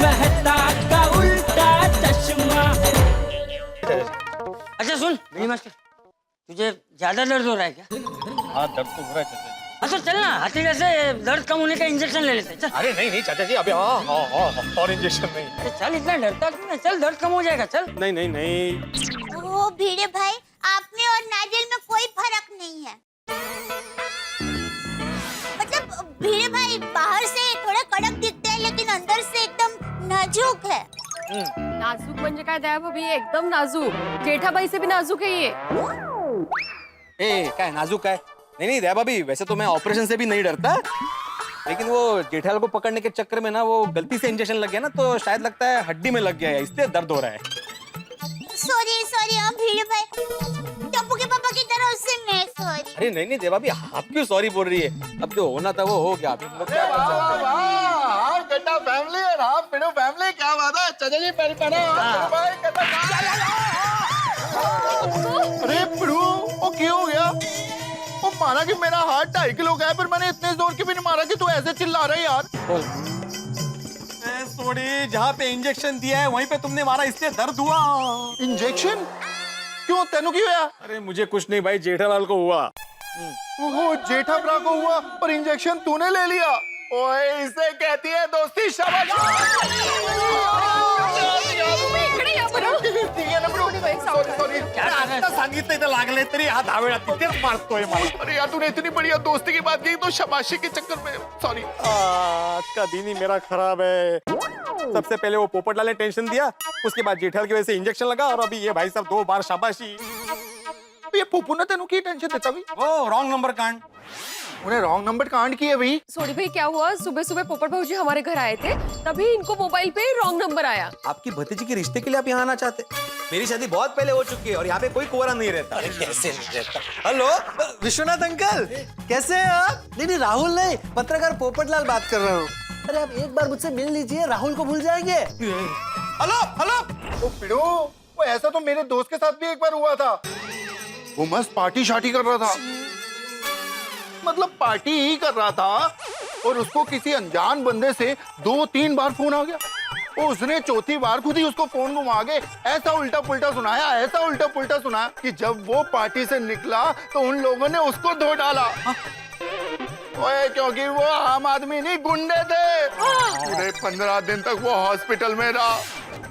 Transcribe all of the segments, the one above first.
मेहता का उल्टा चश्मा। अच्छा सुन मेरी मास्टर, तुझे ज्यादा दर्द हो रहा है क्या? हाँ दर्द तो हो रहा है चाचा जी। अच्छा चल ना हथेली से दर्द कम होने का इंजेक्शन ले लेते हैं, चल। अरे नहीं नहीं चाचा जी, अभी और इंजेक्शन नहीं। अरे चल इतना डरता क्यों है? चल दर्द कम हो जाएगा, चल। नहीं नहीं नहीं। वो भिड़े भाई, आप में और नाजिल में कोई फर्क नहीं है। मतलब भिड़े भाई बाहर से थोड़ा कड़क दिखते हैं लेकिन अंदर से एकदम नाजुक है। नाजूक म्हणजे काय दया भाभी, एकदम नाजूक। जेठाबाई से भी नाजूक है ये। ए क्या नाजुक है? नहीं नहीं दया भाभी, वैसे तो मैं ऑपरेशन से भी नहीं डरता, लेकिन वो जेठालाल को पकड़ने के चक्कर में ना वो गलती से इंजेक्शन लग गया ना, तो शायद लगता है हड्डी में लग गया है, इसलिए दर्द हो रहा है। सॉरी सॉरी हाँ भिड़े भाई, टप्पू के पापा की तरफ से मैं सॉरी। अरे नहीं नहीं दया भाभी, आप क्यों सॉरी बोल रही है? अब जो होना था वो हो गया। अभी हम लोग क्या कर सकते हैं? गड्ढा फैमिली और हाँ पिनो फैमिली, क्या बात है चाचा जी? पैर पहना भाई, अरे पिड़ू वो क्यों हो गया? वो माना कि मेरा हाथ 2.5 किलो का है, पर मैंने इतने जोर की भी नहीं मारा कि तू ऐसे चिल्ला रहा है यार। सोडी, जहाँ पे इंजेक्शन दिया है वहीं पे तुमने मारा, इसलिए दर्द हुआ। इंजेक्शन क्यों? तेनू क्यों हुआ? अरे मुझे कुछ नहीं भाई, जेठालाल को हुआ। ओहो जेठा भरा को हुआ और इंजेक्शन तूने ले लिया। ओए इसे कहती है दोस्ती। शाबाश। सांगितलं इथं लागले तरी हा धावेळा तिथेच मारतोय मला। अरे यार तूने इतनी बढ़िया दोस्ती की बात की तो शाबाशी के चक्कर में सॉरी। आज का दिन ही मेरा खराब है। सबसे पहले वो पोपटलाल ने टेंशन दिया, उसके बाद जेठालाल की वजह से इंजेक्शन लगा, और अभी ये भाई साहब 2 बार शाबाशी। ये पोपू ने तेनू की टेंशन देता भी? वो रॉन्ग नंबर कांड। उन्हें रॉन्ग नंबर कांड किए भाई। सोडी भाई क्या हुआ, सुबह सुबह पोपट भाजी हमारे घर आए थे, तभी इनको मोबाइल पे रॉन्ग नंबर आया। आपकी भतीजी के रिश्ते के लिए आप यहाँ आना चाहते? मेरी शादी बहुत पहले हो चुकी है और यहाँ पे कोई कुंवारा नहीं रहता। अरे कैसे नहीं रहता? हेलो विश्वनाथ अंकल, कैसे हैं आप? नहीं राहुल नहीं, पत्रकार पोपटलाल बात कर रहा हूँ। अरे आप एक बार मुझसे मिल लीजिए, राहुल को भूल जाएंगे। Hello hello. ओ पिड़ो, वो ऐसा तो मेरे दोस्त के साथ भी एक बार हुआ था। वो मस्त पार्टी शार्टी कर रहा था, मतलब पार्टी ही कर रहा था, और उसको किसी अनजान बंदे से 2-3 बार फोन आ गया। उसने चौथी बार खुद ही उसको फोन घुमा के ऐसा उल्टा पुल्टा सुनाया, ऐसा उल्टा पुल्टा सुनाया कि जब वो पार्टी से निकला तो उन लोगों ने उसको धो डाला। ओए क्योंकि वो आम आदमी नहीं, गुंडे थे। पूरे 15 दिन तक वो हॉस्पिटल में रहा,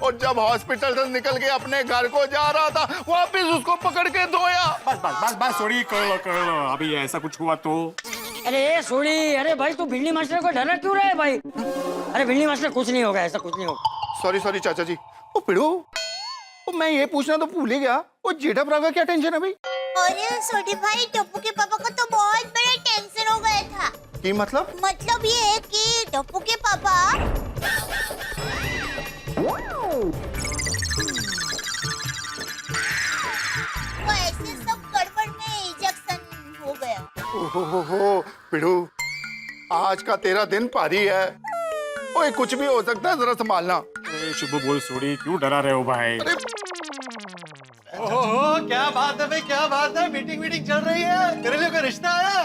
और जब हॉस्पिटल से निकल के अपने घर को जा रहा था वापिस उसको पकड़ के धोया। बस सॉरी, कर लो। अभी ऐसा कुछ हुआ तो? अरे सोडी, अरे भाई तू भिंडी मास्टर को डरा क्यों रहा है भाई? अरे भिंडी मास्टर कुछ नहीं होगा, ऐसा कुछ नहीं होगा। सॉरी चाचा जी। ओ पिड़ो, ओ मैं ये पूछना तो भूल ही गया, वो जेठा भरा का क्या टेंशन है भाई? अरे सोडी भाई, टप्पू के पापा को तो बहुत बड़ा टेंशन हो गया था। की मतलब? मतलब ये है कि टप्पू के पापा वो ऐसे सब गड़बड़ में इंजेक्शन हो गया। ओहो पिड़ू, आज का तेरा दिन भारी है। ओए कुछ भी हो सकता है, जरा संभालना। शुभ बोल सोडी, क्यों डरा रहे हो भाई? ओहो क्या बात है भाई, क्या बात है? मीटिंग चल रही है, तेरे लिए कोई रिश्ता है?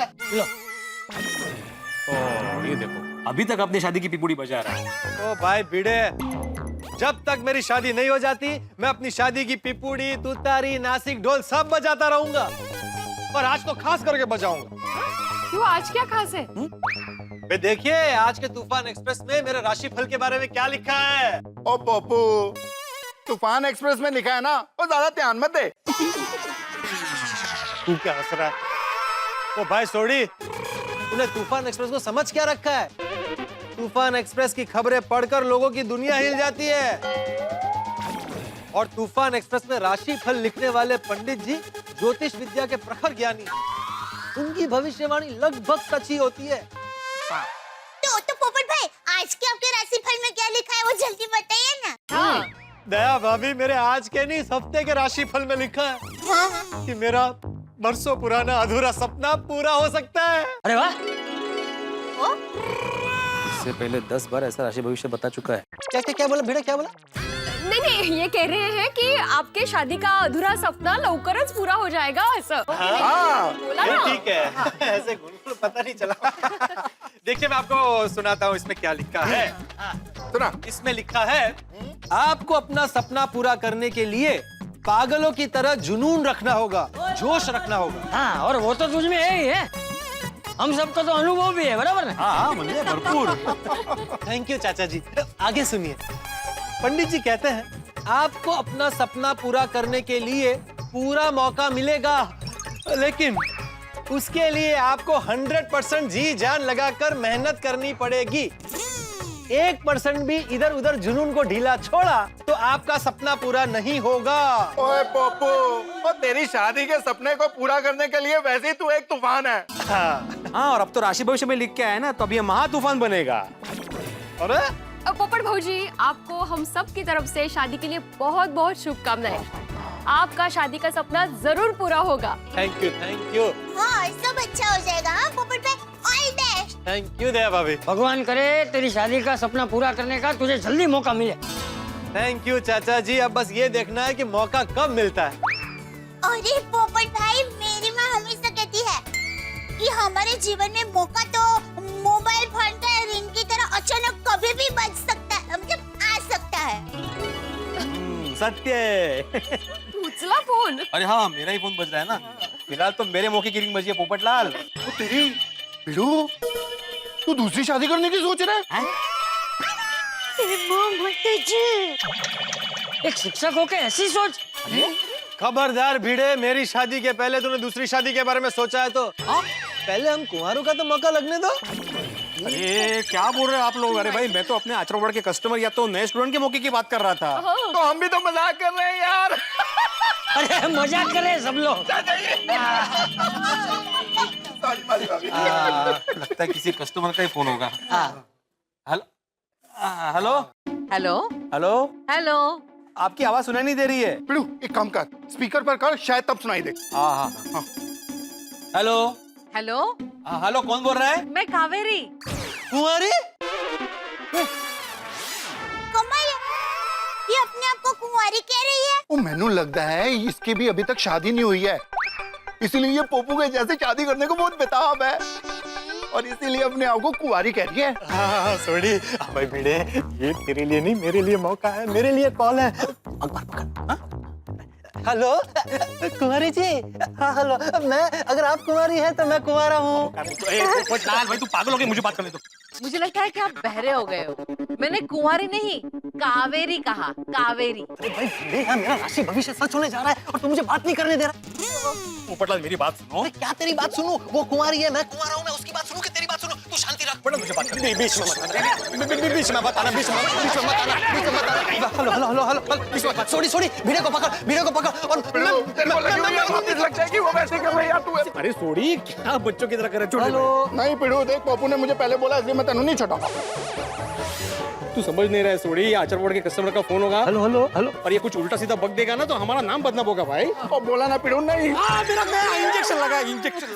ये देखो, अभी तक अपनी शादी की पिपुड़ी बजा रहा है। ओ भाई भिड़े, जब तक मेरी शादी नहीं हो जाती मैं अपनी शादी की पिपुड़ी, तुतारी, नासिक, ढोल सब बजाता रहूंगा, और आज तो खास करके बजाऊंगा। क्यों, आज क्या खास है? वे देखिए आज के तूफान एक्सप्रेस में मेरे राशिफल के बारे में क्या लिखा है। ओ पप्पू, तूफान एक्सप्रेस में लिखा है ना, वो ज्यादा ध्यान मत दे। तू क्या हंस रहा है? ओ भाई सोडी, तूने तूफान एक्सप्रेस को समझ क्या रखा है? तूफान एक्सप्रेस की खबरें पढ़कर लोगों की दुनिया हिल जाती है, और तूफान एक्सप्रेस में राशि फल लिखने वाले पंडित जी ज्योतिष विद्या के प्रखर ज्ञानी, उनकी भविष्यवाणी लगभग सच्ची होती है। तो पोपट भाई, आज के आपके राशिफल में क्या लिखा है वो जल्दी बताइए ना। हाँ। दया भाभी, मेरे आज के नहीं इस हफ्ते के राशिफल में लिखा है कि मेरा बरसों पुराना अधूरा सपना पूरा हो सकता है। अरे वाह, इससे पहले 10 बार ऐसा राशि भविष्य बता चुका है। क्या बोला भिड़ा, क्या बोला? नहीं, ये कह रहे हैं कि आपके शादी का अधूरा सपना लवकरच पूरा हो जाएगा, ऐसा। हाँ बोला ना? ठीक है। ऐसे गुलगुल पता नहीं चला। देखिए मैं आपको सुनाता हूँ इसमें क्या लिखा है। सुना। इसमें लिखा है आपको अपना सपना पूरा करने के लिए पागलों की तरह जुनून रखना होगा, जोश रखना होगा। हाँ, और वो तो तुझ में है ही है। हम सबका तो अनुभव भी है, बराबर ना? हाँ मुझे भरपूर। थैंक यू चाचा जी। आगे सुनिए। पंडित जी कहते हैं आपको अपना सपना पूरा करने के लिए पूरा मौका मिलेगा, लेकिन उसके लिए आपको 100% जी जान लगाकर मेहनत करनी पड़ेगी। 1% भी इधर उधर जुनून को ढीला छोड़ा तो आपका सपना पूरा नहीं होगा। ओए पप्पू, और तेरी शादी के सपने को पूरा करने के लिए वैसे ही तू एक तूफान है। हाँ, और अब तो राशि भविष्य में लिख के आया ना, तो अब ये महा तूफान बनेगा। अरे पोपट भाऊजी, आपको हम सब की तरफ से शादी के लिए बहुत बहुत शुभकामनाएं। आपका शादी का सपना जरूर पूरा होगा। Thank you. हाँ, सब अच्छा हो जाएगा। हाँ पोपट भाई, ऑल बेस्ट। थैंक यू दया भाभी। भगवान करे तेरी शादी का सपना पूरा करने का तुझे जल्दी मौका मिले। थैंक यू चाचा जी। अब बस ये देखना है कि मौका कब मिलता है। अरे पोपट भाई, मेरी माँ हमेशा कहती है कि हमारे जीवन में मौका तो मोबाइल फोन का रिंग की तरह अचानक कभी भी बज सकता है, मतलब आ सकता है। सत्य। उचला फोन। अरे हाँ, मेरा ही फोन बज रहा है ना। फिलहाल तो मेरे मौके की रिंग बजी है पोपटलाल। तो तेरी बिड़ू, तू दूसरी शादी करने की सोच रहा है? एक शिक्षक होके ऐसी सोच। खबरदार भिड़े, मेरी शादी के पहले तूने दूसरी शादी के बारे में सोचा है तो पहले हम कुंवारों का तो मौका लगने दो। अरे क्या बोल रहे हो आप लोग? अरे भाई, मैं तो अपने आचरण के कस्टमर या तो नए स्टूडेंट के मौके की बात कर रहा था। तो हम भी तो मजाक कर रहे हैं यार। अरे मजाक कर रहे हैं सब लोग। लगता है किसी कस्टमर का ही फोन होगा। Hello hello hello hello, hello. आपकी आवाज सुनाई नहीं दे रही है। बिड़ू, एक काम कर, स्पीकर पर कर, शायद तब सुनाई दे। हाँ। हेलो हेलो, हेलो, कौन बोल रहा है? मैं कावेरी। कुंवारी? कमाल है, ये अपने आप को कुंवारी कह रही है। वो मैनू लगता है इसकी भी अभी तक शादी नहीं हुई है, इसीलिए ये पोपू के जैसे शादी करने को बहुत बेताब है और इसीलिए अपने आप को कुंवारी कह रही है। हाँ सॉरी भाई भिड़े, ये तेरे लिए नहीं मेरे लिए मौका है, मेरे लिए कॉल है। अकबर पकड़। हाँ? हेलो कुंवारी जी। हाँ हेलो, मैं, अगर आप कुंवारी हैं तो मैं कुंवारा हूँ। भाई तू पागल हो गया, मुझे बात करने दो। मुझे लगता है कि आप बहरे हो गए हो। मैंने कुंवारी नहीं, कावेरी कहा, कावेरी। अरे भाई भिड़े, यार मेरा राशि भविष्य सच होने जा रहा है और तू मुझे बात नहीं करने दे रहा। पोपटलाल, मेरी बात सुनो। अरे क्या तेरी बात सुनूं? वो कुंवारी है, मैं कुंवारा हूँ, मैं उसकी बात सुनूं कि तेरी बात सुनूं? तू शांति रख। मुझे बात करने दे। बीच में मत आना, बीच में मत आना, बीच में मत आना। हेलो बीच में मत। सॉरी भिड़े को पकड़ और लगता है कि वो वैसे कर रही है तू। अरे सोड़ी, क्या बच्चों की तरह कर रहे हो? नहीं पिड़ू, देख पप्पू ने मुझे पहले बोला इसलिए मैं तेनू नहीं छोड़ा। तू समझ नहीं रहा है सोड़ी, ये आचरण के कस्टमर का फोन होगा। हेलो और ये कुछ उल्टा सीधा बक देगा ना तो हमारा नाम बदनाम होगा भाई। और बोला ना पिड़ू, नहीं मेरा इंजेक्शन लगा, इंजेक्शन।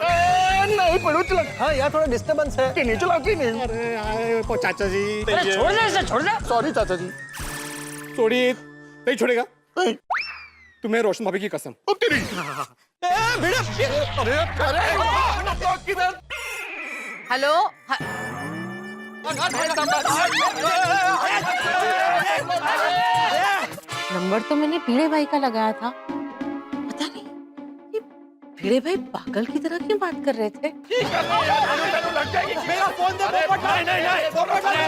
नहीं पिड़ू, चला। हाँ यार थोड़ा डिस्टर्बेंस है। नहीं चला कि नहीं। अरे चाचा जी, अरे छोड़ दे इसे, छोड़ दे। सॉरी चाचा जी। सोड़ी नहीं छोड़ेगा। तुम्हें रोशन भाभी की कसम। ओ तेरी। हेलो, नंबर तो मैंने भिड़े भाई का लगाया था। पता नहीं ये भिड़े भाई पागल की तरह क्यों बात कर रहे थे। मेरा फोन दे पोपटलाल।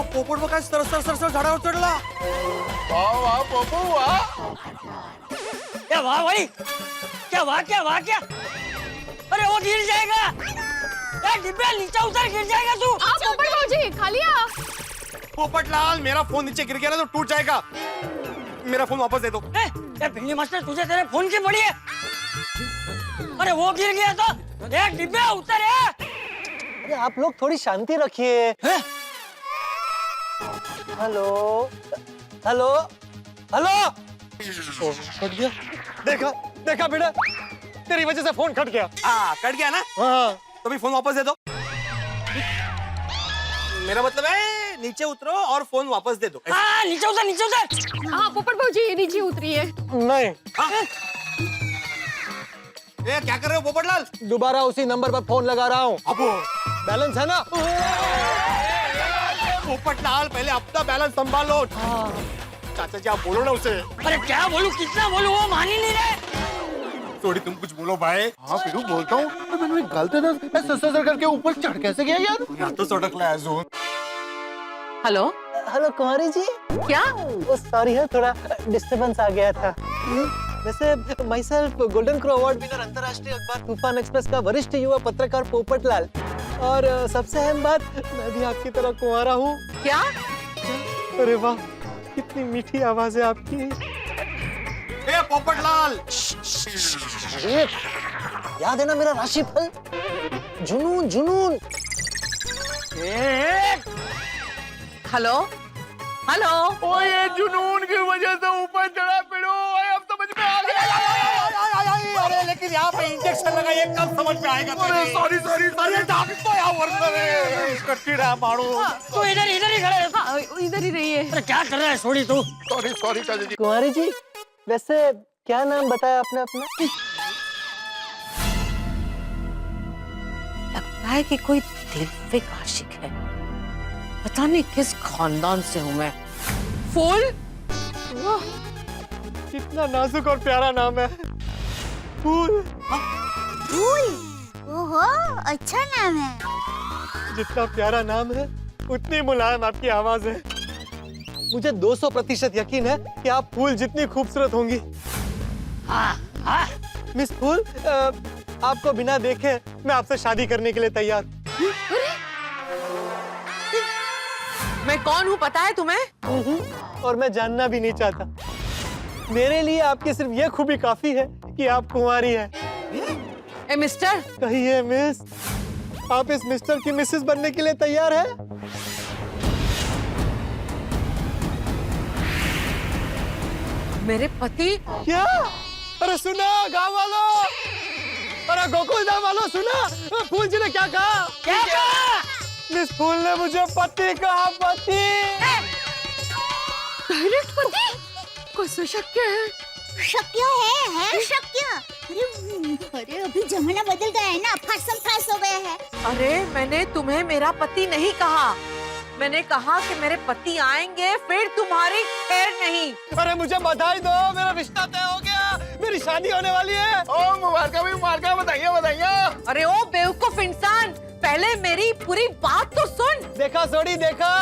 पोपट बघा सर झाडावर चढला। वाह वाह पप्पू वाह। क्या वाह भाई, क्या वाह क्या। अरे वो गिर जाएगा। डिब्बे नीचे उतर, गिर जाएगा तू। आप पोपट भाऊजी खा लिया? पोपटलाल, मेरा फोन नीचे गिर गया ना तो टूट जाएगा। मेरा फोन वापस दे दो। भिंडी मास्टर, तुझे तेरे फोन की पड़ी है। अरे वो गिर गया तो देख, डिब्बे उतर है। अरे आप लोग थोड़ी शांति रखिए। हेलो कट गया। देखा बेटा, तेरी वजह से फोन कट गया। कट गया ना? हाँ तो भी फोन वापस दे दो। मेरा मतलब है नीचे उतरो और फोन वापस दे दो। हाँ नीचे उतर नीचे उतर। हाँ पोपट भाजी नीचे उतरिए। नहीं, ए, क्या कर रहे हो पोपटलाल? दोबारा उसी नंबर पर फोन लगा रहा हूँ। अब बैलेंस है ना? पोपटलाल पहले अपना बैलेंस संभालो। चाचा जी आप बोलो ना उसे। अरे क्या बोलूं कितना बोलूं वो मान ही नहीं रहे। थोड़ी तुम कुछ बोलो भाई। हाँ पिड़ू बोलता हूँ, तो मैंने गलती से सर करके ऊपर चढ़ कैसे गया यार? यहाँ तो सड़क लाया Joan. Hello hello Kumari ji. क्या? वो सॉरी है, थोड़ा डिस्टरबेंस आ गया था। वैसे my self golden crow award winner अंतर्राष्ट्रीय अखबार तूफान एक्सप्रेस का वरिष्ठ युवा पत्रकार पोपटलाल, और सबसे अहम बात, मैं भी आपकी तरह कुंवारा हूँ। क्या? अरे वाह, कितनी मीठी आवाज है आपकी। ए पोपटलाल, अरे याद है ना मेरा राशिफल? जुनून जुनून। हेलो हेलो ओ ये जुनून की वजह से ऊपर चढ़ा पिड़ू, अब समझ में आ गया। अरे लेकिन यहाँ पे इंजेक्शन लगाइए, कब समझ में आएगा? अरे सॉरी सॉरी सॉरी, तो यहाँ वर्क कीड़ा मारू। तू इधर इधर ही खड़े। हाँ इधर ही रहिए। अरे क्या कर रहा है सोड़ी तू? सॉरी सॉरी चाचा जी। कुमारी जी, वैसे क्या नाम बताया आपने अपना? लगता है कि कोई दिलफिक आशिक है, पता नहीं किस खानदान से हूँ मैं। फूल? कितना नाजुक और प्यारा नाम है, फूल। फूल? ओहो अच्छा नाम है। जितना प्यारा नाम है उतनी मुलायम आपकी आवाज है। मुझे 200% यकीन है कि आप फूल जितनी खूबसूरत होंगी। हाँ हाँ मिस फूल, आपको बिना देखे मैं आपसे शादी करने के लिए तैयार। मैं कौन हूँ पता है तुम्हें? और मैं जानना भी नहीं चाहता। मेरे लिए आपकी सिर्फ ये खूबी काफी है कि आप कुंवारी हैं। ए मिस्टर, कहिए मिस, आप इस मिस्टर की मिसेस बनने के लिए तैयार हैं? मेरे पति? क्या? अरे सुना गाँव वालों, अरे गोकुलधाम वालों सुना, फूल जी ने क्या कहा? क्या कहा? मिस फूल ने मुझे पति कहा, पति। डायरेक्ट पति? कैसे शक्य है? शक्य है शक्य। अरे अभी जमाना बदल गया है ना, फासम फास हो गया है। अरे मैंने तुम्हें मेरा पति नहीं कहा, मैंने कहा कि मेरे पति आएंगे फिर तुम्हारी खैर नहीं। अरे मुझे बधाई दो, मेरा रिश्ता तय हो गया, मेरी शादी होने वाली है। ओ मुबारक भी मुबारक, बधाइयाँ बधाइयाँ। अरे ओ बेवकूफ इंसान, पहले मेरी पूरी बात तो सुन। देखा सोडी देखा,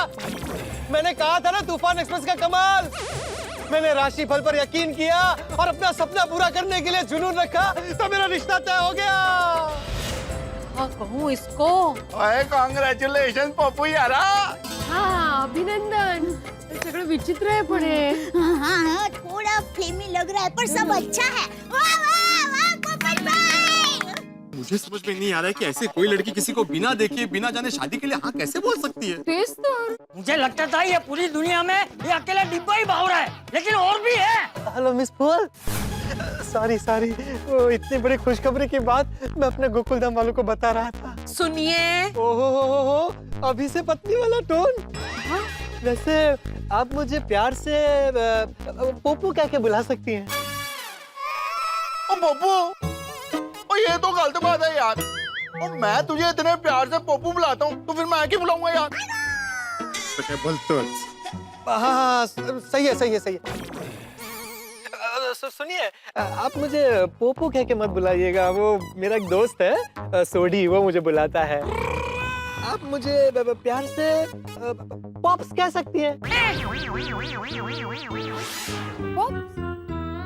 मैंने कहा था ना तूफान एक्सप्रेस का कमाल। मैंने राशिफल पर यकीन किया और अपना सपना पूरा करने के लिए जुनून रखा, तो मेरा रिश्ता तय हो गया। हाँ कहूँ इसको? कांग्रेचुलेशन पप्पू यारा। हाँ अभिनंदन। सगळं विचित्र आहे पण हे। हाँ थोड़ा फिल्मी लग रहा है पर सब अच्छा है। वाह वाह वाह पोपट भाई। मुझे समझ में नहीं आ रहा है कि ऐसे कोई लड़की किसी को बिना देखे बिना जाने शादी के लिए हाँ कैसे बोल सकती है? तेच तर। मुझे लगता था ये पूरी दुनिया में ये अकेला डिब्बा ही भाव रहा है, लेकिन और भी है। हेलो मिस फूल, सॉरी सॉरी, वो इतनी बड़ी खुशखबरी की बात मैं अपने गोकुलधाम वालों को बता रहा था। सुनिए। ओहो, अभी से पत्नी वाला टोन। वैसे आप मुझे प्यार से पोपू कह के बुला सकती हैं। ओ पप्पू, ओ ये तो गलत बात है यार। ओ मैं तुझे इतने प्यार से पप्पू बुलाता हूँ, तो फिर मैं क्यों बुलाऊंगा यार? हाँ सही है सही है सही है। सुनिए, आप मुझे पोपू कह के मत बुलाइएगा, वो मेरा एक दोस्त है सोडी, वो मुझे बुलाता है। आप मुझे प्यार से पॉप्स कह सकती हैं।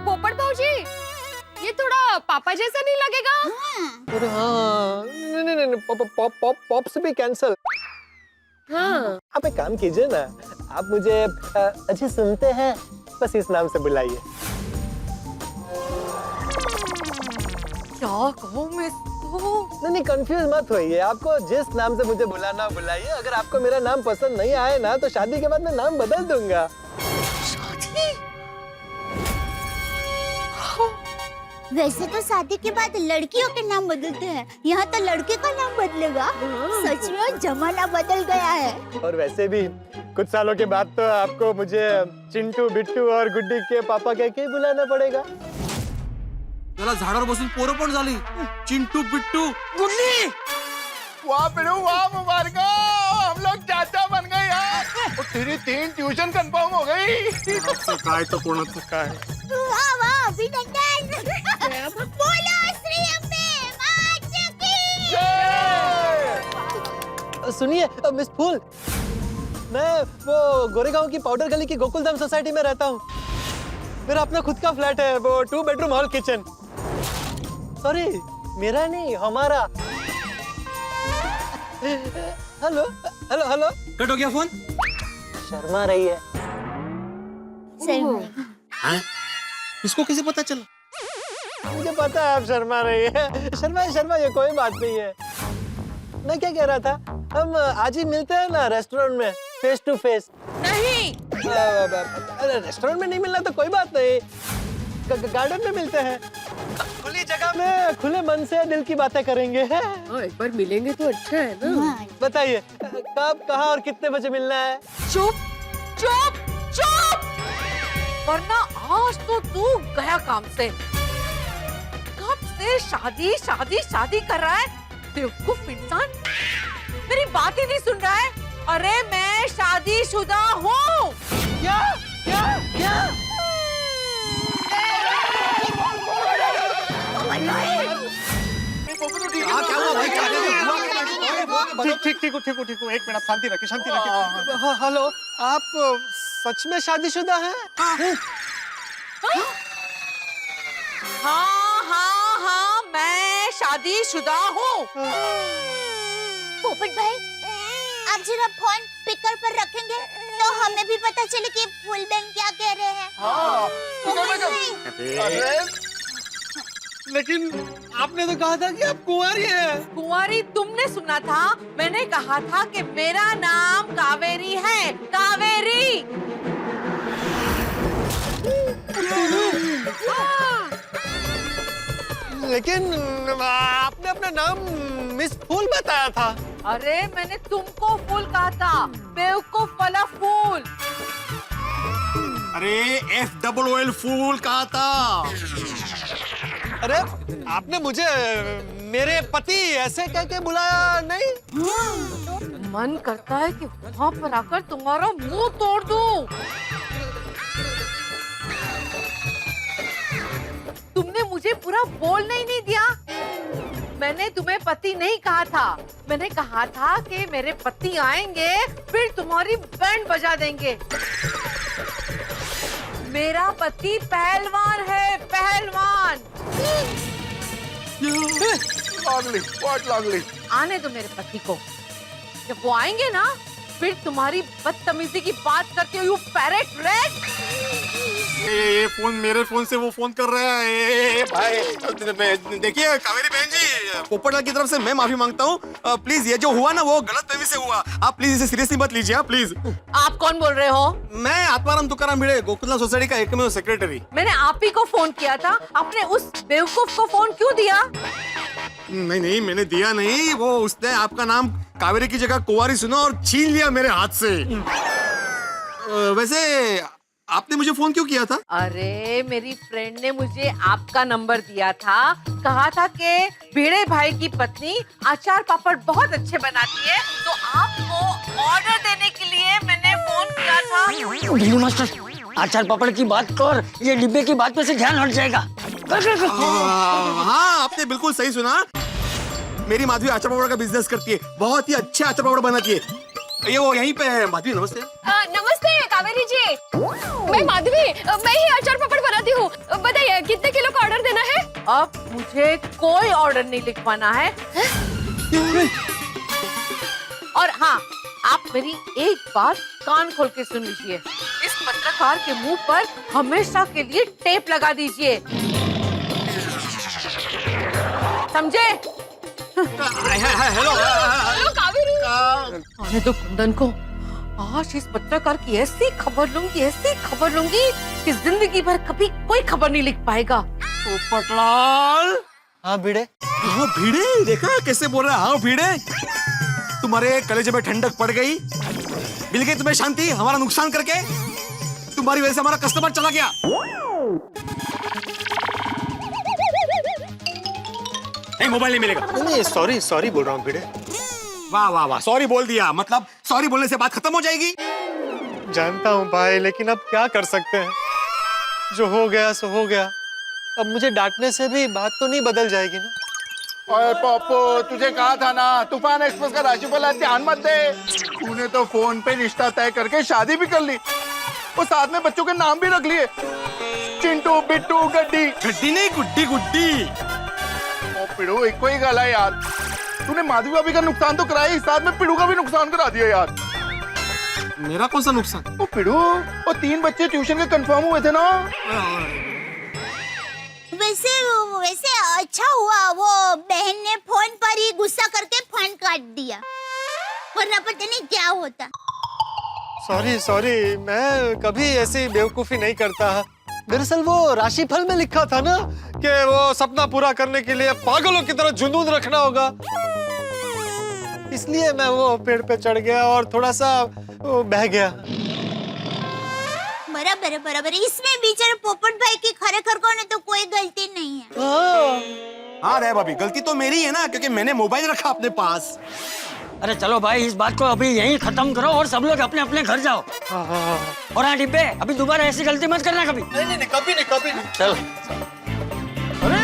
पोपट भाऊजी, ये थोड़ा पापा जैसा नहीं लगेगा? अरे हाँ, नहीं, पॉप्स भी कैंसल। हाँ। आप एक काम कीजिए ना, आप मुझे अच्छी सुनते हैं, बस इस नाम से बुलाइए। क्या कहूँ मैं इसको? नहीं कंफ्यूज मत होइए, आपको जिस नाम से मुझे बुलाना बुलाइए। अगर आपको मेरा नाम पसंद नहीं आए ना, तो शादी के बाद मैं नाम बदल दूंगा। शादी? वैसे तो शादी के बाद लड़कियों के नाम बदलते हैं, यहाँ तो लड़के का नाम बदलेगा। सच में जमाना बदल गया है। और वैसे भी कुछ सालों के बाद तो आपको मुझे चिंटू, बिट्टू और गुड्डी के पापा कह के बुलाना पड़ेगा। त्याला झाडावर बसून पोरं पण झाली, चिंटू बिट्टू गुड्डी वाह पिड़ू वाह, मुबारक हो, हम लोग चाचा बन गए यार। और तेरी 3 ट्यूशन कंफर्म हो गई। काय तर कोणाचं काय। वाह वाह अभिनंदन। बोलो श्री अम्बे माता की। सुनिए मिस फूल, मैं वो गोरेगांव की पाउडर गली की गोकुलधाम सोसाइटी में रहता हूँ। मेरा अपना खुद का फ्लैट है, वो 2 बेडरूम हॉल किचन। सॉरी, मेरा नहीं, हमारा। Hello hello hello. कट हो गया फोन। शर्मा रही है। सही में। हाँ? इसको कैसे पता चला? मुझे पता है आप शर्मा रही है। शर्मा ये कोई बात नहीं है। मैं क्या कह रहा था, हम आज ही मिलते हैं ना रेस्टोरेंट में, फेस टू फेस। नहीं, अरे रेस्टोरेंट में नहीं मिलना तो कोई बात नहीं, गार्डन में मिलते हैं। खुली जगह में खुले मन से दिल की बातें करेंगे। एक बार मिलेंगे तो अच्छा है ना। बताइए कब, कहाँ और कितने बजे मिलना है? चुप चुप चुप, वरना आज तो तू गया काम से। कब से शादी शादी शादी कर रहा है, बेवकूफ इंसान। मेरी बात ही नहीं सुन रहा है। अरे मैं शादीशुदा हूँ। क्या क्या क्या? ठीक हूँ, एक मिनट शांति रखिए। हेलो, आप सच में शादीशुदा हैं? हाँ, मैं शादीशुदा हूँ। पोपट भाई, आप जरा फोन स्पीकर पर रखेंगे तो हमें भी पता चले कि फुल बैंड क्या कह रहे हैं। हाँ। पोपट भाई, अरे लेकिन आपने तो कहा था कि आप कुंवारी हैं। कुंवारी तुमने सुना था, मैंने कहा था कि मेरा नाम कावेरी है, कावेरी। लेकिन आपने अपना नाम मिस फूल बताया था। अरे मैंने तुमको फूल कहा था, बेवकूफ वाला फूल। अरे FOOL फूल कहा था। अरे आपने मुझे मेरे पति ऐसे कह के बुलाया नहीं? मन करता है कि वहाँ पर आकर तुम्हारा मुंह तोड़ दूं। तुमने मुझे पूरा बोलने ही नहीं दिया। मैंने तुम्हें पति नहीं कहा था, मैंने कहा था कि मेरे पति आएंगे फिर तुम्हारी बैंड बजा देंगे। मेरा पति पहलवान है, पहलवान। लागली। आने दो मेरे पति को, जब वो आएंगे ना फिर तुम्हारी बदतमीजी की बात करते हो, यू पैरेट रेड। ये फोन मेरे फोन से वो फोन कर रहा है। भाई देखिए कावेरी बहन जी, पोपटलाल की तरफ से मैं माफी मांगता हूँ। प्लीज ये जो हुआ ना वो गलतफहमी से हुआ, आप प्लीज इसे सीरियसली मत लीजिए प्लीज। आप कौन बोल रहे हो? मैं आत्माराम तुकाराम भिड़े, गोकुलधाम सोसाइटी का एकमेव सेक्रेटरी। मैंने आप ही को फोन किया था, आपने उस बेवकूफ को फोन क्यों दिया? नहीं मैंने दिया नहीं, वो उसने आपका नाम कावेरी की जगह कुंवारी सुना और छीन लिया मेरे हाथ से। वैसे आपने मुझे फोन क्यों किया था? अरे मेरी फ्रेंड ने मुझे आपका नंबर दिया था, कहा था कि भिड़े भाई की पत्नी अचार पापड़ बहुत अच्छे बनाती है, तो आपको ऑर्डर देने के लिए मैंने फोन किया था। दिल्ली मास्टर, अचार पापड़ की बात कर, ये डिब्बे की बात पे से ध्यान हट जाएगा। हाँ आपने बिल्कुल सही सुना, मेरी माधवी अचार पापड़ का बिजनेस करती है, बहुत ही अच्छे अचार पापड़ बनाती है। ये वो यहीं पे है। माधवी नमस्ते। नमस्ते कावेरी जी, मैं माधवी, मैं ही अचार पापड़ बनाती हूँ। बताइए कितने किलो का ऑर्डर देना है? अब मुझे कोई ऑर्डर नहीं लिखवाना है। और हाँ, आप मेरी एक बात कान खोल के सुन लीजिए, इस पत्रकार के मुंह पर हमेशा के लिए टेप लगा दीजिए, समझे? हेलो कावेरी, आने दो कुंदन को, आज इस पत्रकार की ऐसी खबर लूंगी कि जिंदगी भर कभी कोई खबर नहीं लिख पाएगा। पोपटलाल। हाँ भिड़े। हाँ भिड़े, देखा कैसे बोल रहा है? हाँ भिड़े, तुम्हारे कलेजे में ठंडक पड़ गई, मिल गई तुम्हें शांति हमारा नुकसान करके। तुम्हारी वजह से हमारा कस्टमर चला गया। नहीं, मोबाइल नहीं मिलेगा। नहीं सॉरी सॉरी बोल रहा हूँ भिड़े। वाह वाह वाह, सॉरी बोल दिया, मतलब सॉरी बोलने से बात खत्म हो जाएगी। जानता हूँ भाई, लेकिन अब क्या कर सकते हैं, जो हो गया सो हो गया। अब मुझे डांटने से भी बात तो नहीं बदल जाएगी ना। ओए पप्पू, तुझे कहा था ना तूफान एक्सप्रेस का राशिफल ध्यान मत दे। तूने तो फोन पे रिश्ता तय करके शादी भी कर ली और साथ में बच्चों के नाम भी रख लिए, चिंटू, बिट्टू, गड्डी। गड्डी नहीं, गुड्डी गुड्डी। ओ पिड़ू, एक ही गला है यार। तूने माधवी भाभी का नुकसान तो कराया ही, साथ में पिड़ू का भी नुकसान करा दिया यार। मेरा कौन सा नुकसान? ओ पिड़ू, वो 3 बच्चे ट्यूशन के कंफर्म हुए थे ना। वैसे वैसे अच्छा हुआ वो बहन ने फोन पर ही गुस्सा करके फोन काट दिया, वरना पता नहीं क्या होता। सॉरी सॉरी, मैं कभी ऐसी बेवकूफी नहीं करता। दरअसल वो राशिफल में लिखा था ना कि वो सपना पूरा करने के लिए पागलों की तरह जुनून रखना होगा, इसलिए मैं वो पेड़ पे चढ़ गया और थोड़ा सा बह गया। बराबर बराबर, इसमें बेचारे पोपट भाई की खरेखर को तो कोई गलती नहीं है। हाँ रे भाभी, गलती तो मेरी है ना, क्योंकि मैंने मोबाइल रखा अपने पास। अरे चलो भाई, इस बात को अभी यहीं खत्म करो और सब लोग अपने अपने घर जाओ। और हाँ डिब्बे, अभी दोबारा ऐसी गलती मत करना कभी। नहीं कभी नहीं, कभी नहीं। चल। अरे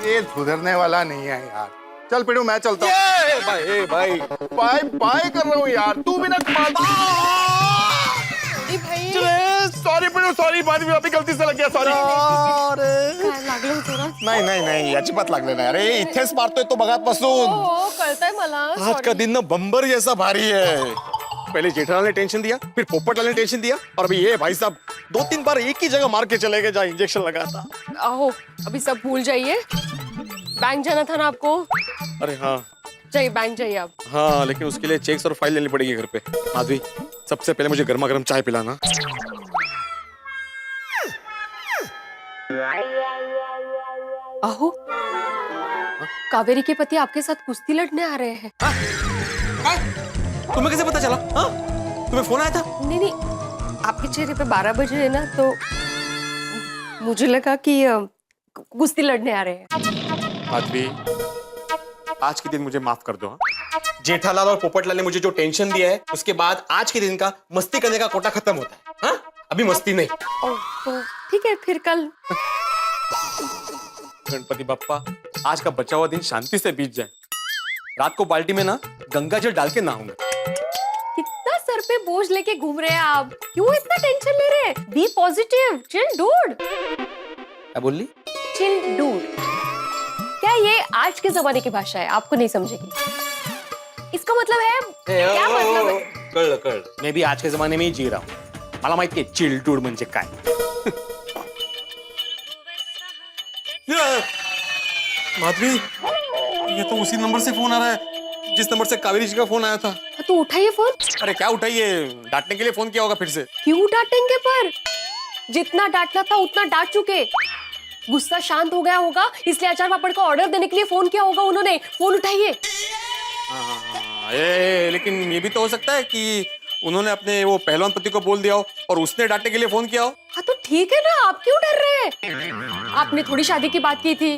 ये सुधरने वाला नहीं है यार। चल पिड़ू, मैं चलता हूँ। भाई भाई, बाय बाय कर रहा हूँ यार, तू भी ना कमाल। सॉरी पिड़ू, सॉरी, माधवी भाभी गलती से लग गया, सॉरी। नाही, अजिबात लागले नाही। अरे इथेच मारतोय तो बघापासून। हो कळतंय मला। आज का दिन ना बम्बर जैसा भारी है। पहले जेठालाल ने टेंशन दिया, फिर पोपटलाल ने टेंशन दिया, और अभी ये भाई साहब 2-3 बार एक ही जगह मार के चले गए जहाँ इंजेक्शन लगा था। आहो, अभी सब भूल जाइए। बैंक जाना था ना आपको? अरे हाँ जाइए, बैंक जाइए आप। हाँ, लेकिन उसके लिए चेक्स और फाइल लेनी पड़ेगी घर पे। माधवी, सबसे पहले मुझे गर्मा गर्म चाय पिलाना। आहो, कावेरी के पति आपके साथ कुश्ती लड़ने आ रहे हैं। तुम्हें कैसे पता चला? हाँ? तुम्हें फोन आया था? नहीं, आपके चेहरे पे 12 बजे है ना, तो मुझे लगा कि कुश्ती लड़ने आ रहे हैं। माधवी, आज के दिन मुझे माफ कर दो। हाँ? जेठालाल और पोपटलाल ने मुझे जो टेंशन दिया है, उसके बाद आज के दिन का मस्ती करने का कोटा खत्म होता है। हाँ? अभी मस्ती नहीं। तो ठीक है, फिर कल। गणपति बप्पा, आज का बचा हुआ दिन शांति से बीत जाए। रात को बाल्टी में ना गंगा जल डाल के नहाऊंगा। कितना सर पे बोझ लेके घूम रहे हैं आप? क्यों इतना टेंशन ले रहे हैं? बी पॉजिटिव, चिल डूड। क्या बोल ली? Chill dude. क्या ये आज के जमाने की भाषा है? आपको नहीं समझेगी। इसका मतलब है क्या मतलब है? कळलं। मैं भी आज के जमाने में ही जी रहा हूँ। मला माहिती आहे चिल डूड म्हणजे काय। माधवी, ये तो उसी नंबर से फोन आ रहा है जिस नंबर से कावेरी जी का फोन आया था। तो उठाइए फोन। अरे क्या उठाइए, डांटने के लिए फोन किया होगा फिर से। क्यों डांटेंगे? पर जितना डांटना था उतना डांट चुके। गुस्सा शांत हो गया होगा, इसलिए अचार पापड़ का ऑर्डर देने के लिए फोन किया होगा उन्होंने। फोन उठाइए। लेकिन ये भी तो हो सकता है कि उन्होंने अपने वो पहलवान पति को बोल दिया हो और उसने डांटने के लिए फोन किया हो। हाँ तो ठीक है ना, आप क्यों डर रहे हैं? आपने थोड़ी शादी की बात की थी।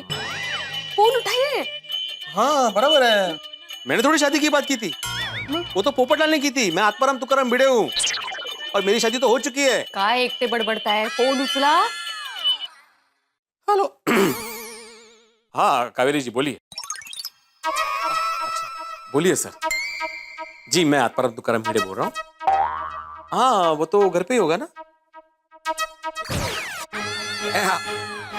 फोन उठाइए। हाँ बराबर है, मैंने थोड़ी शादी की बात की थी, वो तो पोपटलाल ने की थी। मैं आत्माराम तुकाराम भिड़े हूँ और मेरी शादी तो हो चुकी है। काय एकटे बडबडता है? फोन उचला। हेलो। हाँ कावेरी जी बोलिए। बोलिए सर। जी मैं आत्माराम तुकाराम भिड़े बोल रहा हूँ। हाँ वो तो घर पे ही होगा ना।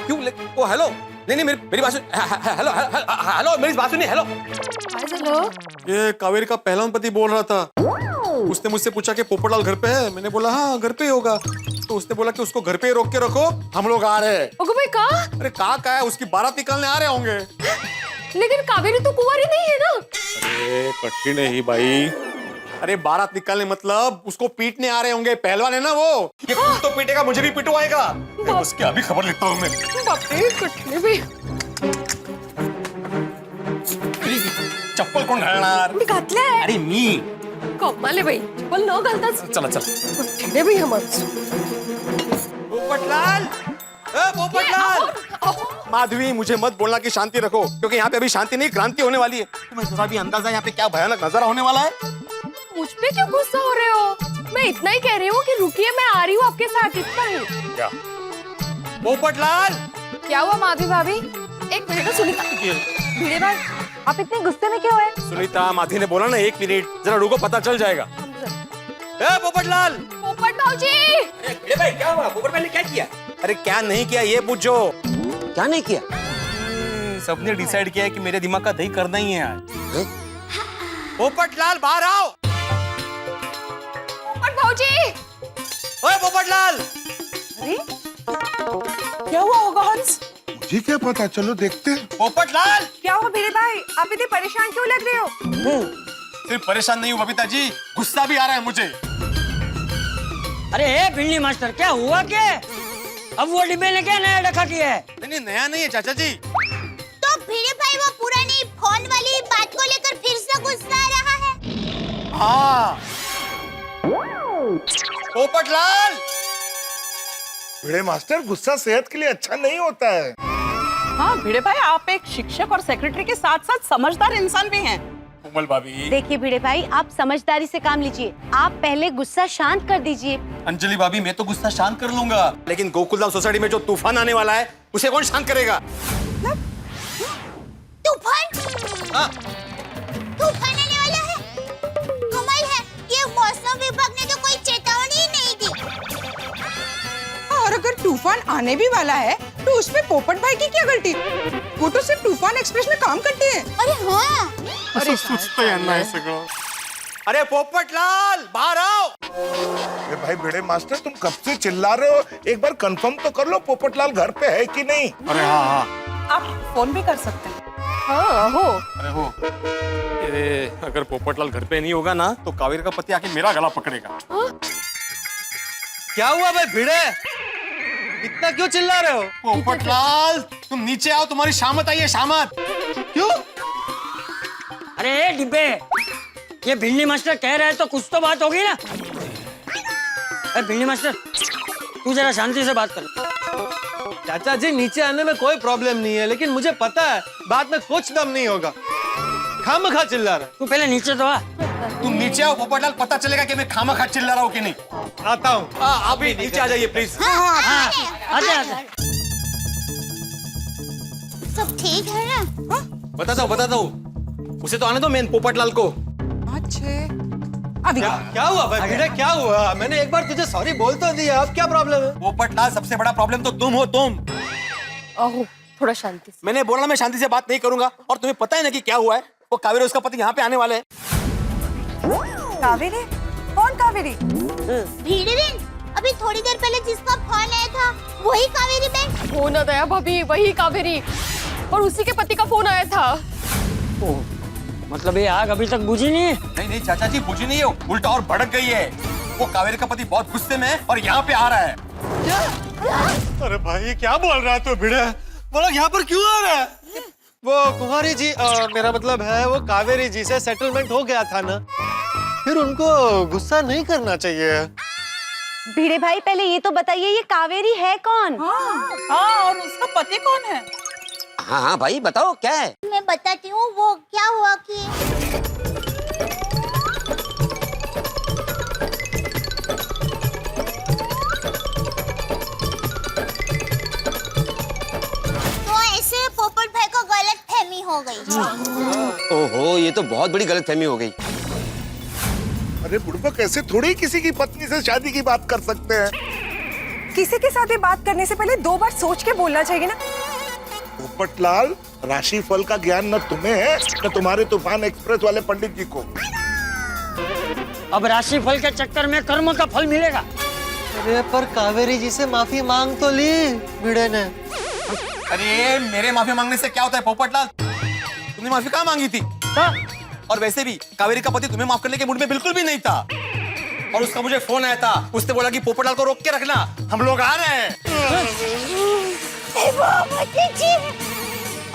क्यों ओ हेलो, नहीं मेरी बात सुन। हेलो हेलो मेरी बात सुनिए। Hello hello. ये कावेरी का पहलवान पति बोल रहा था। उसने मुझसे पूछा कि पोपटलाल घर पे है। मैंने बोला हाँ घर पे ही होगा। तो उसने बोला कि उसको घर पे ही रोक के रखो, हम लोग आ रहे हैं। ओगो भाई कहा? अरे कहा है, उसकी बारात निकालने आ रहे होंगे। लेकिन कावेरी तो कुंवारी नहीं है ना। अरे कठिन है ही भाई। अरे बारात निकालने मतलब उसको पीटने आ रहे होंगे, पहलवान है ना वो। ये खुद तो पीटेगा, मुझे भी पिटवाएगा। उसकी अभी खबर लेता हूँ मैं। बापरे कुठले बी चप्पल कोण घालणार? मी घातलंय. अरे मी. कमाल आहे बाई, चप्पल न घालताच चला चला. कुठले बाई हा माणूस. पोपटलाल, पोपटलाल. माधवी, मुझे मत बोलना कि शांति रखो, क्योंकि यहाँ पे अभी शांति नहीं, क्रांति होने वाली है। तुम्हें जरा भी अंदाजा यहाँ पे क्या भयानक नजारा होने वाला है? मुझ पे क्यों गुस्सा हो रहे हो? मैं इतना ही कह रही हूँ कि रुकिए, मैं आ रही हूँ आपके साथ, इतना ही. क्या? पोपटलाल. क्या हुआ माधवी भाभी? एक मिनट. सुनीता, भिड़े भाई, आप इतने गुस्से में क्यों है? सुनीता, माधवी ने बोला ना 1 मिनट, जरा रुको, पता चल जाएगा. पोपटलाल. पोपट भाऊजी. अरे भाई, क्या हुआ? पोपट भाई ने क्या किया? अरे क्या नहीं किया ये पूछो. क्या नहीं किया? सबने डिसाइड किया है कि मेरे दिमाग का दही करना ही है आज. पोपटलाल, बाहर आओ. पोपट भाऊजी. ओए पोपटलाल. अरे क्या हुआ होगा हंस? मुझे क्या पता, चलो देखते हैं। पोपटलाल. क्या हुआ भिड़े भाई, आप इतने परेशान क्यों लग रहे हो? सिर्फ परेशान नहीं हूँ बबीता जी, गुस्सा भी आ रहा है मुझे. अरे हे भिंडी मास्टर, क्या हुआ क्या? अब वो डिब्बे ने क्या नया रखा किया है? नहीं, नया नहीं है चाचा जी. तो भिड़े भाई वो पुरानी फोन वाली बात को लेकर फिर से गुस्सा आ रहा है. हाँ. पोपटलाल. भिड़े मास्टर, गुस्सा सेहत के लिए अच्छा नहीं होता है। हाँ भिड़े भाई, आप एक शिक्षक और सेक्रेटरी के साथ साथ समझदार इंसान भी हैं। कोमल भाभी. देखिए भिड़े भाई, आप समझदारी से काम लीजिए. आप पहले गुस्सा शांत कर दीजिए. अंजलि भाभी, मैं तो गुस्सा शांत कर लूंगा, लेकिन गोकुलधाम सोसाइटी में जो तूफान आने वाला है उसे कौन शांत करेगा? तूफान? हाँ. तूफान आने वाला है? कमाल है, ये मौसम विभाग ने तो कोई चेतावनी ही नहीं दी. और अगर तूफान आने भी वाला है तो उसमें पोपट भाई की क्या गलती? वो तो सिर्फ तूफान एक्सप्रेस में काम करते हैं. अरे हाँ, अरे सुचता है सगळं. अरे पोपटलाल, बाहर आओ. अरे भाई भिड़े मास्टर, तुम कब से चिल्ला रहे हो? एक बार कंफर्म तो कर लो पोपटलाल घर पे है कि नहीं. अरे हाँ हाँ. आप फोन भी कर सकते हैं. हाँ हो. अरे हो. अगर पोपटलाल घर पे नहीं होगा ना तो कावेरी का पति आके मेरा गला पकड़ेगा. क्या हुआ भाई भिड़े? इतना क्यों चिल्ला रहे हो? पोपटलाल, तुम नीचे आओ, तुम्हारी शामत आई है, शामत. क्यों? अरे हे डिब्बे, ये भिंडी मास्टर कह रहे हैं तो कुछ तो बात होगी ना. अरे भिंडी मास्टर, तू जरा शांति से बात कर. चाचा जी, नीचे आने में कोई प्रॉब्लम नहीं है, लेकिन मुझे पता है बाद में कुछ दम नहीं होगा. खामखा चिल्ला रहा. तू पहले नीचे तो आ. तुम नीचे आओ पोपटलाल, पता चलेगा कि मैं खामा खा चिल्ला रहा हूँ कि नहीं. आता हूँ. आप भी नीचे आ जाइए प्लीज. हाँ, आजा आजा. सब ठीक है ना? बताता हूँ. उसे तो आने दो, मेन पोपटलाल को. अभी क्या हुआ भाई भिड़े, क्या हुआ? मैंने एक बार तुझे सॉरी बोल तो दिया, अब क्या प्रॉब्लम है? पोपटलाल, सबसे बड़ा प्रॉब्लम तो तुम हो, तुम. अहो, थोड़ा शांति से. मैंने बोला मैं शांति से बात नहीं करूंगा, और तुम्हें पता है ना कि क्या हुआ है. वो कावेरी, उसका पति यहाँ पे आने वाले हैं. कावेरी? कौन कावेरी? भिड़े बहन, अभी थोड़ी देर पहले जिसका फोन आया था वही कावेरी बहन. हो ना दया भाभी, वही कावेरी, और उसी के पति का फोन आया था. मतलब ये आग अभी तक बुझी नहीं है? नहीं चाचा जी, बुझी नहीं है, उल्टा और भड़क गई है. वो कावेरी का पति बहुत गुस्से में है और यहाँ पे आ रहा है. अरे भाई, क्या बोल रहा है तू भिड़े? बोलो, यहाँ पर क्यों आ रहा है? वो कुमारी जी, मेरा मतलब है वो कावेरी जी से सेटलमेंट हो गया था ना, फिर उनको गुस्सा नहीं करना चाहिए. भिड़े भाई, पहले ये तो बताइए, ये कावेरी है कौन? हाँ, और उसका पति कौन है? हाँ हाँ भाई, बताओ क्या है. मैं बताती हूँ. वो क्या हुआ कि तो ऐसे पोपट भाई को गलतफहमी हो गई. ओहो, ये तो बहुत बड़ी गलतफहमी हो गई. अरे बुड़बक, ऐसे थोड़ी किसी की पत्नी से शादी की बात कर सकते हैं. किसी के साथ भी बात करने से पहले 2 बार सोच के बोलना चाहिए ना. पोपटलाल, राशि फल का ज्ञान न तुम्हें है न तुम्हारे तूफान एक्सप्रेस वाले पंडित जी को. अब राशि फल के चक्कर में कर्म का फल मिलेगा. अरे पर कावेरी जी से माफी मांग तो ली भिड़े ने. अरे मेरे माफी मांगने से क्या होता है पोपटलाल? तुमने माफी कहाँ मांगी थी? और वैसे भी कावेरी का पति तुम्हें माफ करने के मूड में बिल्कुल भी नहीं था। और उसका मुझे फोन आया था, उसने बोला कि पोपटलाल को रोक के रखना, हम लोग आ रहे हैं।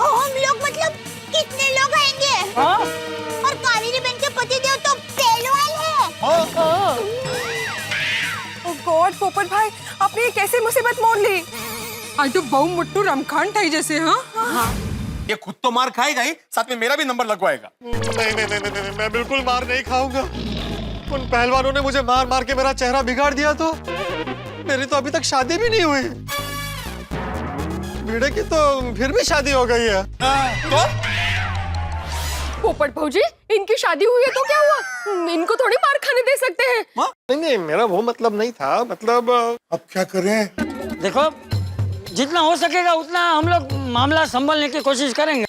हम लोग मतलब कितने लोग आएंगे? और कावेरी बहन के पति देव तो पहलवान है। ओह गॉड पोपट भाई, आपने ये कैसे मुसीबत मोल ली? आज तो बहु मुट्टू रमखान ठाई जैसे। हाँ ये खुद तो मार खाएगा ही, साथ में मेरा भी नंबर लगवाएगा। नहीं, मैं बिल्कुल मार नहीं खाऊंगा। उन पहलवानों ने मुझे मार मार के मेरा चेहरा बिगाड़ दिया, तो मेरी तो अभी तक शादी भी नहीं हुई। भिड़े की तो फिर भी शादी हो गई है। तो पोपट भौजी, इनकी शादी हुई है तो क्या हुआ? इनको थोड़ी मार खाने दे सकते हैं। नहीं, मेरा वो मतलब नहीं था। मतलब अब क्या करें? देखो, जितना हो सकेगा उतना हम लोग मामला संभालने की कोशिश करेंगे।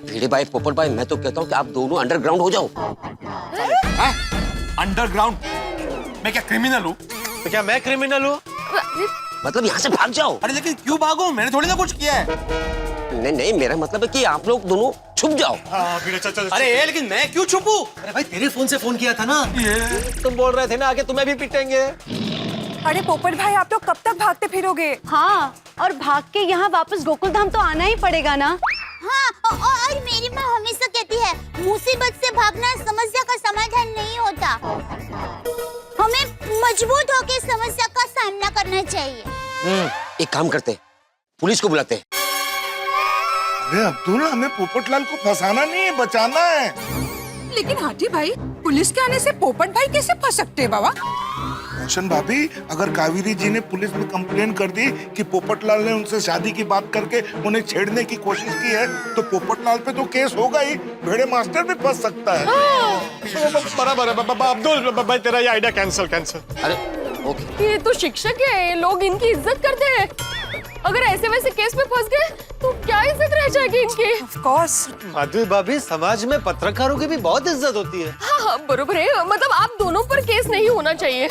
भिड़े भाई, पोपट भाई, मैं तो कहता हूँ कि आप दोनों अंडरग्राउंड हो जाओ। अंडरग्राउंड? मैं क्या क्रिमिनल हूँ? तो क्या मैं क्रिमिनल हूँ? मतलब यहाँ से भाग जाओ। अरे लेकिन क्यों भागो? मैंने थोड़ी ना कुछ किया है। नहीं, मेरा मतलब है कि आप लोग दोनों छुप जाओ। चल। अरे लेकिन मैं क्यों छुपूं? अरे भाई, तेरे फोन से फोन किया था ना। तुम बोल रहे थे ना आगे तुम्हें भी पिटेंगे। अरे पोपट भाई, आप लोग कब तक भागते फिरोगे? हाँ, और भाग के यहाँ वापस गोकुलधाम तो आना ही पड़ेगा ना। हाँ, और मेरी माँ हमेशा कहती है, मुसीबत से भागना समस्या का समाधान नहीं होता। हमें मजबूत होकर समस्या का सामना करना चाहिए। एक काम करते, पुलिस को बुलाते। अरे अब्दुल, हमें पोपटलाल को फंसाना नहीं है, बचाना है। लेकिन हाथी भाई, पुलिस के आने से पोपट भाई कैसे फंस सकते हैं बाबा? रोशन भाभी, अगर कावेरी जी ने पुलिस में कंप्लेन कर दी कि पोपटलाल ने उनसे शादी की बात करके उन्हें छेड़ने की कोशिश की है, तो पोपटलाल पे तो केस होगा ही, भेड़े मास्टर भी फंस सकता है। बराबर है अब्दुल भाई, तेरा ये आइडिया कैंसिल। अरे ओके। ये तो शिक्षक है, लोग इनकी इज्जत करते हैं। अगर ऐसे वैसे केस में फंस गए तो क्या इज्जत रह जाएगी इनकी? Of course. माधवी भाभी, समाज में पत्रकारों की भी बहुत इज्जत होती है। हाँ, बरोबर है। मतलब आप दोनों पर केस नहीं होना चाहिए।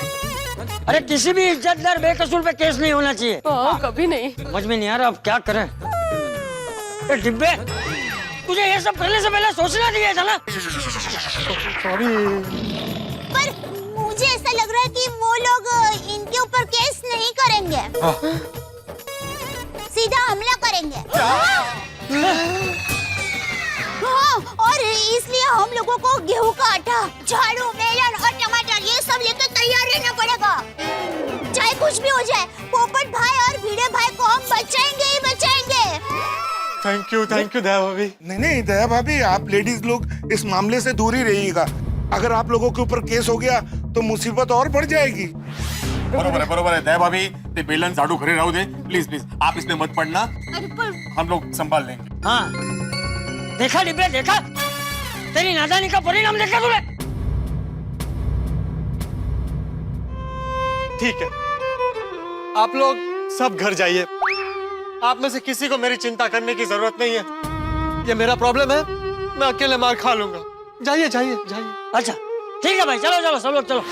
अरे किसी भी इज्जतदार बेकसूर पे केस नहीं होना चाहिए। कभी नहीं। समझ में नहीं आ रहा अब क्या करें। ए डिब्बे, तुझे ये सब करने से पहले सोचना चाहिए था ना। पर मुझे ऐसा लग रहा है कि वो लोग इनके ऊपर केस नहीं करेंगे, सीधा हमला करेंगे। हाँ, और इसलिए हम लोगों को गेहूं का आटा, झाड़ू, मेलन और टमाटर ये सब लेकर तैयार रहना पड़ेगा। चाहे कुछ भी हो जाए, पोपट भाई और भिड़े भाई को हम बचाएंगे ही बचाएंगे। थैंक यू दया भाभी। नहीं दया भाभी, आप लेडीज लोग इस मामले से दूर ही रहिएगा। अगर आप लोगों के ऊपर केस हो गया तो मुसीबत और बढ़ जाएगी। बरोबर है दया भाभी, ते बेलन झाड़ू घरे रहू दे, प्लीज आप इसमें मत पड़ना, हम लोग संभाल लेंगे। हाँ, देखा डिब्बे, देखा तेरी नादानी का परिणाम देखा तूने। ठीक है, आप लोग सब घर जाइए। आप में से किसी को मेरी चिंता करने की जरूरत नहीं है। ये मेरा प्रॉब्लम है, मैं अकेले मार खा लूंगा। जाइए। अच्छा ठीक है भाई, चलो सब लोग चलो।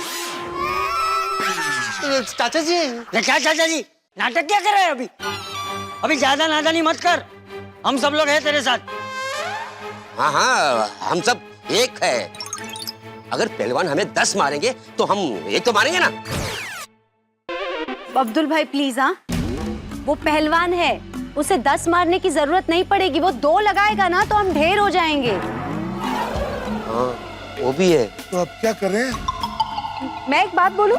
चाचा जी, क्या चाचा जी, नाटक क्या कर रहे हैं अभी ज्यादा नादानी मत कर, हम सब लोग हैं तेरे साथ। हाँ, हम सब एक है। अगर पहलवान हमें 10 मारेंगे तो हम एक तो मारेंगे ना। अब्दुल भाई प्लीज, हाँ, वो पहलवान है, उसे 10 मारने की जरूरत नहीं पड़ेगी। वो 2 लगाएगा ना तो हम ढेर हो जाएंगे। हाँ, वो भी है। तो अब क्या करें? मैं एक बात बोलूं?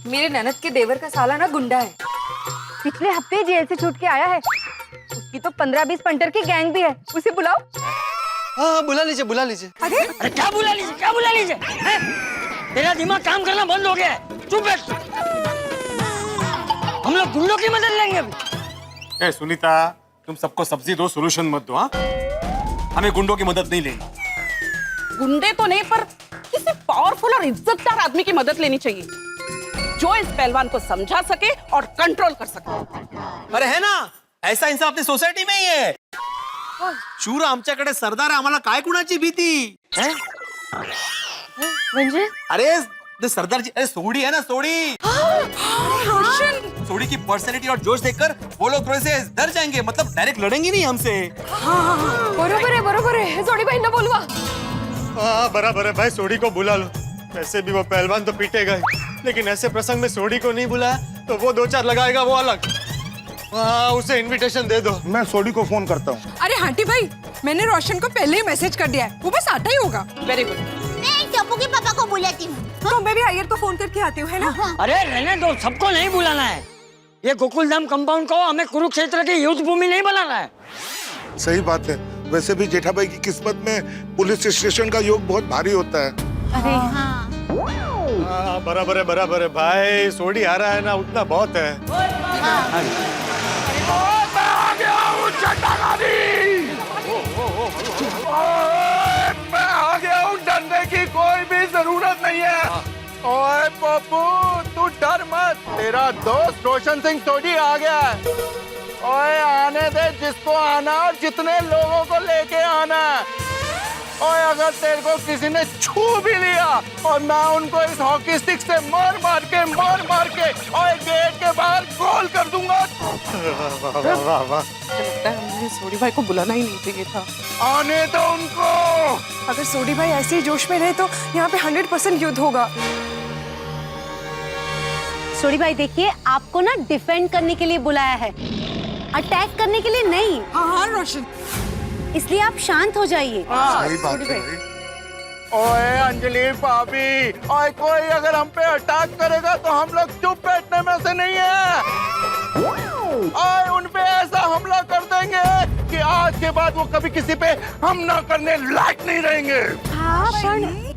मेरे ननद के देवर का साला ना गुंडा है, पिछले हफ्ते जेल से छूट के आया है। उसकी तो 15-20 पंटर की गैंग भी है। उसे बुलाओ। हाँ, बुला लीजिए। अरे क्या बुला लीजिए हैं? तेरा दिमाग काम करना बंद हो गया है, चुप बैठ। हम लोग गुंडों की मदद लेंगे अभी। ए सुनीता, तुम सबको सब्जी दो, सोल्यूशन मत दो। हाँ, हमें गुंडों की मदद नहीं लेनी। गुंडे तो नहीं, पर किसी पावरफुल और इज्जतदार आदमी की मदद लेनी चाहिए, जो इस पहलवान को समझा सके और कंट्रोल कर सके। अरे है ना, ऐसा इंसान अपनी सोसायटी में ही है। शूर आमच्याकडे सरदार आहे, आम्हाला काय कुणाची भीती है? म्हणजे अरे सरदार जी, अरे सोडी है ना, सोडी सोडी की पर्सनैलिटी और जोश देखकर वो लोग थोड़े से डर जाएंगे, मतलब डायरेक्ट लड़ेंगे नहीं हमसे। बरोबर है सोडी भाई ना बोलवा। हाँ बराबर है भाई, सोडी को बुला लो। वैसे भी वो पहलवान तो पीटेगा ही, लेकिन ऐसे प्रसंग में सोडी को नहीं बुलाया तो वो 2-4 लगाएगा वो अलग। हाँ उसे इनविटेशन दे दो। मैं सोडी को फोन करता हूँ। अरे हाटी भाई, मैंने रोशन को पहले ही मैसेज कर दिया है, वो बस आता ही होगा। Very good. मैं टप्पू के पापा को बुलाती हूँ। तो मैं भी अय्यर को फोन करके आती हूँ, है ना? अरे रहने दो, सबको नहीं बुलाना है। ये गोकुलधाम कंपाउंड को हमें कुरुक्षेत्र की युद्ध भूमि नहीं बनाना है। सही बात है। वैसे भी जेठा भाई की किस्मत में पुलिस स्टेशन का योग बहुत भारी होता है। अरे हाँ बराबर है भाई, सोडी आ रहा है ना, उतना बहुत है। मैं आ गया हूँ, डरने की कोई भी जरूरत नहीं है। ओए पप्पू, तू डर मत, तेरा दोस्त रोशन सिंह सोडी आ गया है। ओए आने दे जिसको आना और जितने लोगों को लेके आना है। और अगर तेरे को किसी ने छू भी लिया और मैं उनको इस हॉकी स्टिक से मार मार के और गेट के बाहर गोल कर दूंगा। लगता है हमने सोडी भाई को बुलाना ही नहीं चाहिए था। आने दो उनको। अगर सोडी भाई ऐसे ही जोश में रहे तो यहाँ पे 100% युद्ध होगा। सोडी भाई देखिए, आपको ना डिफेंड करने के लिए बुलाया है, अटैक करने के लिए नहीं। हाँ रोशन, इसलिए आप शांत हो जाइए। सही बात है। ओए अंजलि भाभी, ओए कोई अगर हम पे अटैक करेगा तो हम लोग चुप बैठने में से नहीं है। ओए उन पे ऐसा हमला कर देंगे कि आज के बाद वो कभी किसी पे हमला करने लायक नहीं रहेंगे।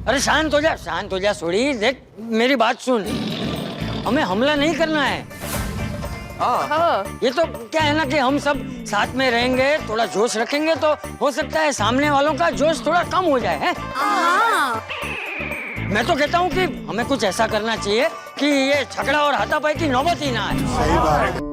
अरे शांत हो जा सोडी। देख मेरी बात सुन, हमें हमला नहीं करना है। ये तो क्या है ना कि हम सब साथ में रहेंगे, थोड़ा जोश रखेंगे तो हो सकता है सामने वालों का जोश थोड़ा कम हो जाए है? मैं तो कहता हूँ कि हमें कुछ ऐसा करना चाहिए कि ये झगड़ा और हाथापाई की नौबत ही ना आए। सही बात है।